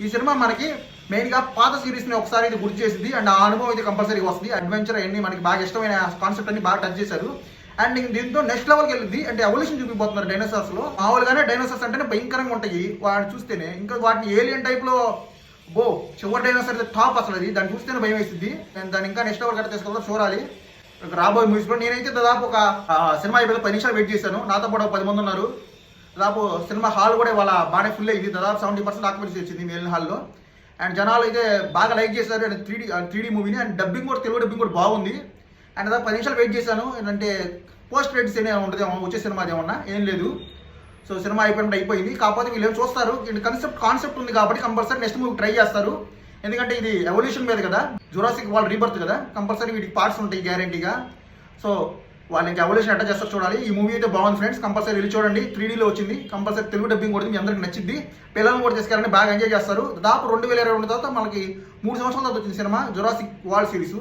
ఈ సినిమా మనకి మెయిన్ గా పాత సిరీస్ ని ఒకసారి ఇది గుర్తు చేసింది అండ్ ఆ అనుభవం అయితే కంపల్సరీ వస్తుంది. అడ్వెంచర్ అన్ని మనకి బాగా ఇష్టమైన కాన్సెప్ట్ అన్ని బాగా టచ్ చేశారు. అండ్ దీంతో నెక్స్ట్ లెవెల్కి వెళ్ళింది. అంటే ఎవల్యూషన్ చూపిపోతున్నారు డైనోసార్స్ లో. మామూలుగానే డైనోసార్స్ అంటేనే భయంకరంగా ఉంటాయి వాటిని చూస్తేనే. ఇంకా వాటిని ఏలియన్ టైప్ లో చివరి డైనోసార్ అయితే టాప్ అసలు. అది దాన్ని చూస్తేనే భయం వేస్తుంది. నేను దాన్ని ఇంకా నెక్స్ట్ లెవెల్ కట్ట తీసుకోవాలి, చూడాలి రాబోయే మూవీస్ లో. నేనైతే దాదాపు ఒక సినిమా అయిపోయి 10 నిమిషాలు వెయిట్ చేశాను. నాతో పాటు 10 మంది ఉన్నారు. దాదాపు సినిమా హాల్ కూడా వాళ్ళ బాగానే ఫుల్ అయింది. దాదాపు 70% ఆక్యుపెన్సీ వచ్చింది మిగిలిన హాల్లో. అండ్ జనాలు అయితే బాగా లైక్ చేశారు. అండ్ 3D మూవీని. అండ్ డబ్బింగ్ కూడా, తెలుగు డబ్బింగ్ కూడా బాగుంది. అండ్ దాదాపు 10 నిమిషాలు వెయిట్ చేశాను. ఏంటంటే పోస్ట్ క్రెడిట్స్ ఏమైనా ఉంటుంది వచ్చే సినిమా ఏమన్నా ఏం లేదు. సో సినిమా అయిపోయినట్టు అయిపోయింది. కాకపోతే వీళ్ళు ఏం చూస్తారు, కాన్సెప్ట్ ఉంది కాబట్టి కంపల్సరీ నెక్స్ట్ మూవీ ట్రై చేస్తారు. ఎందుకంటే ఇది ఎవల్యూషన్ మీద కదా, జురాసిక్ వాళ్ళ రీబర్త్ కదా, కంపల్సరీ వీటికి పార్ట్స్ ఉంటాయి గ్యారంటీగా. సో వాళ్ళు ఇంకా ఎవల్యూషన్ ఎట్లా చేస్తారు చూడాలి. ఈ మూవీ అయితే బాగుంది ఫ్రెండ్స్, కంపల్సరీ వెళ్ళి చూడండి. 3Dలో వచ్చింది. కంపల్సరీ తెలుగు డబ్బింగ్ కూడా మీ అందరికి నచ్చింది. పిల్లలను కూడా తీసుకెళ్ళండి, బాగా ఎంజాయ్ చేస్తారు. దాదాపు 2022 తర్వాత మనకి 3 సంవత్సరాల తర్వాత వచ్చింది సినిమా జురాసిక్ వరల్డ్ సిరీస్.